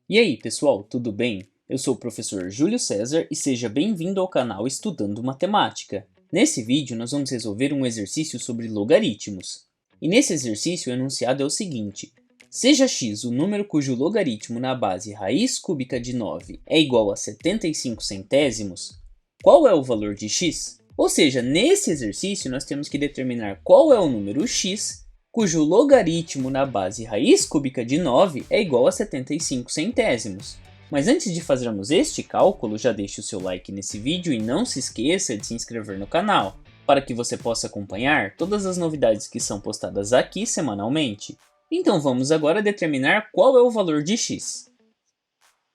E aí, pessoal, tudo bem? Eu sou o professor Júlio César e seja bem-vindo ao canal Estudando Matemática. Nesse vídeo, nós vamos resolver um exercício sobre logaritmos. E nesse exercício, o enunciado é o seguinte: seja x o número cujo logaritmo na base raiz cúbica de 9 é igual a 75 centésimos, qual é o valor de x? Ou seja, nesse exercício, nós temos que determinar qual é o número x cujo logaritmo na base raiz cúbica de 9 é igual a 75 centésimos. Mas antes de fazermos este cálculo, já deixe o seu like nesse vídeo e não se esqueça de se inscrever no canal, para que você possa acompanhar todas as novidades que são postadas aqui semanalmente. Então vamos agora determinar qual é o valor de x.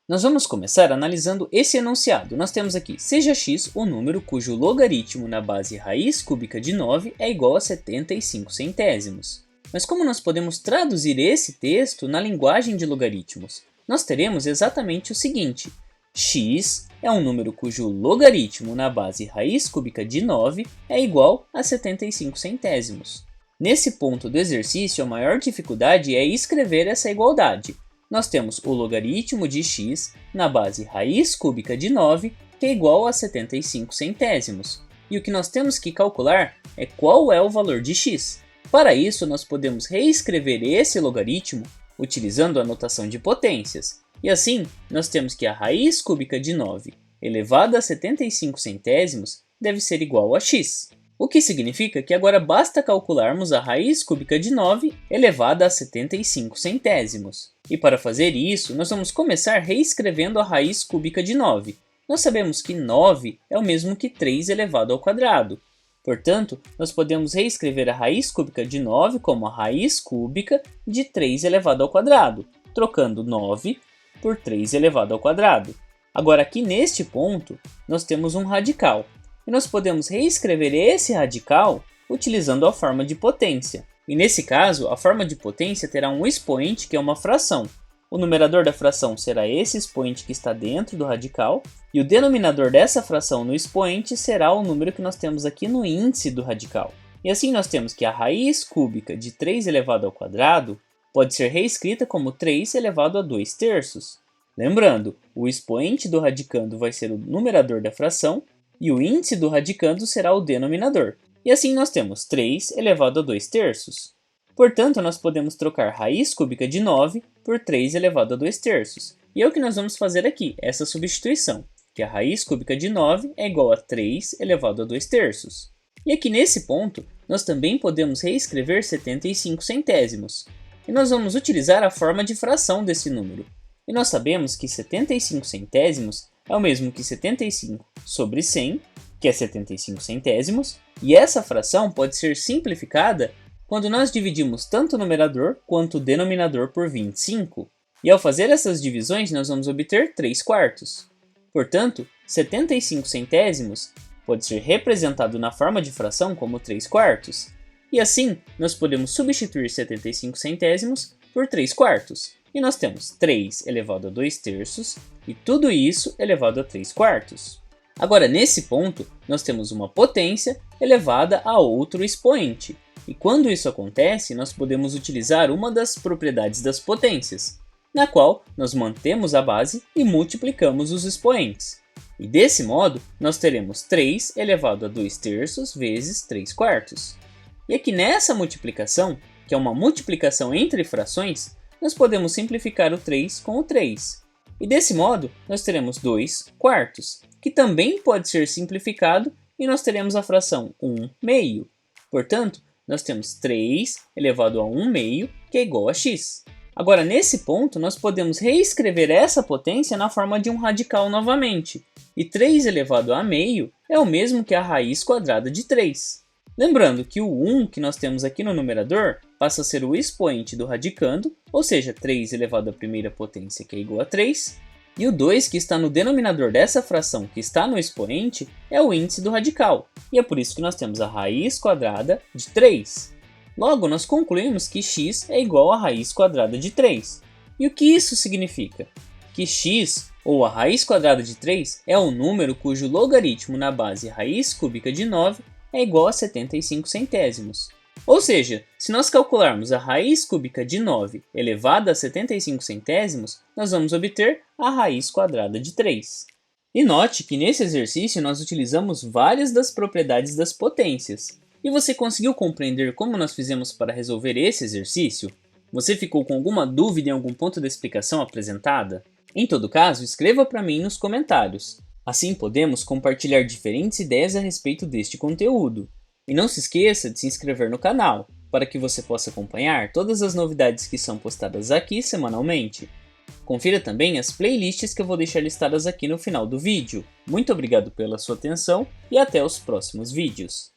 Nós vamos começar analisando esse enunciado. Nós temos aqui, seja x o número cujo logaritmo na base raiz cúbica de 9 é igual a 75 centésimos. Mas como nós podemos traduzir esse texto na linguagem de logaritmos? Nós teremos exatamente o seguinte: x é um número cujo logaritmo na base raiz cúbica de 9 é igual a 75 centésimos. Nesse ponto do exercício, a maior dificuldade é escrever essa igualdade. Nós temos o logaritmo de x na base raiz cúbica de 9, que é igual a 75 centésimos. E o que nós temos que calcular é qual é o valor de x. Para isso, nós podemos reescrever esse logaritmo utilizando a notação de potências. E assim, nós temos que a raiz cúbica de 9 elevada a 75 centésimos deve ser igual a x. O que significa que agora basta calcularmos a raiz cúbica de 9 elevada a 75 centésimos. E para fazer isso, nós vamos começar reescrevendo a raiz cúbica de 9. Nós sabemos que 9 é o mesmo que 3 elevado ao quadrado. Portanto, nós podemos reescrever a raiz cúbica de 9 como a raiz cúbica de 3 elevado ao quadrado, trocando 9 por 3 elevado ao quadrado. Agora, aqui neste ponto, nós temos um radical. E nós podemos reescrever esse radical utilizando a forma de potência. E nesse caso, a forma de potência terá um expoente que é uma fração. O numerador da fração será esse expoente que está dentro do radical, e o denominador dessa fração no expoente será o número que nós temos aqui no índice do radical. E assim nós temos que a raiz cúbica de 3 elevado ao quadrado pode ser reescrita como 3 elevado a 2 terços. Lembrando, o expoente do radicando vai ser o numerador da fração, e o índice do radicando será o denominador. E assim nós temos 3 elevado a 2 terços. Portanto, nós podemos trocar raiz cúbica de 9 por 3 elevado a 2 terços. E é o que nós vamos fazer aqui, essa substituição, que a raiz cúbica de 9 é igual a 3 elevado a 2 terços. E aqui nesse ponto, nós também podemos reescrever 75 centésimos. E nós vamos utilizar a forma de fração desse número. E nós sabemos que 75 centésimos é o mesmo que 75 sobre 100, que é 75 centésimos, e essa fração pode ser simplificada quando nós dividimos tanto o numerador quanto o denominador por 25. E ao fazer essas divisões, nós vamos obter 3 quartos. Portanto, 75 centésimos pode ser representado na forma de fração como 3 quartos. E assim, nós podemos substituir 75 centésimos por 3 quartos. E nós temos 3 elevado a 2 terços e tudo isso elevado a 3 quartos. Agora, nesse ponto, nós temos uma potência elevada a outro expoente. E quando isso acontece, nós podemos utilizar uma das propriedades das potências, na qual nós mantemos a base e multiplicamos os expoentes. E desse modo, nós teremos 3 elevado a 2 terços vezes 3 quartos. E aqui nessa multiplicação, que é uma multiplicação entre frações, nós podemos simplificar o 3 com o 3. E desse modo, nós teremos 2 quartos, que também pode ser simplificado e nós teremos a fração 1 meio. Portanto, nós temos 3 elevado a 1 meio, que é igual a x. Agora, nesse ponto, nós podemos reescrever essa potência na forma de um radical novamente. E 3 elevado a meio é o mesmo que a raiz quadrada de 3. Lembrando que o 1 que nós temos aqui no numerador passa a ser o expoente do radicando, ou seja, 3 elevado à primeira potência, que é igual a 3. E o 2 que está no denominador dessa fração que está no expoente é o índice do radical. E é por isso que nós temos a raiz quadrada de 3. Logo, nós concluímos que x é igual à raiz quadrada de 3. E o que isso significa? Que x, ou a raiz quadrada de 3, é um número cujo logaritmo na base raiz cúbica de 9 é igual a 75 centésimos. Ou seja, se nós calcularmos a raiz cúbica de 9 elevada a 75 centésimos, nós vamos obter a raiz quadrada de 3. E note que nesse exercício nós utilizamos várias das propriedades das potências. E você conseguiu compreender como nós fizemos para resolver esse exercício? Você ficou com alguma dúvida em algum ponto da explicação apresentada? Em todo caso, escreva para mim nos comentários. Assim podemos compartilhar diferentes ideias a respeito deste conteúdo. E não se esqueça de se inscrever no canal, para que você possa acompanhar todas as novidades que são postadas aqui semanalmente. Confira também as playlists que eu vou deixar listadas aqui no final do vídeo. Muito obrigado pela sua atenção e até os próximos vídeos.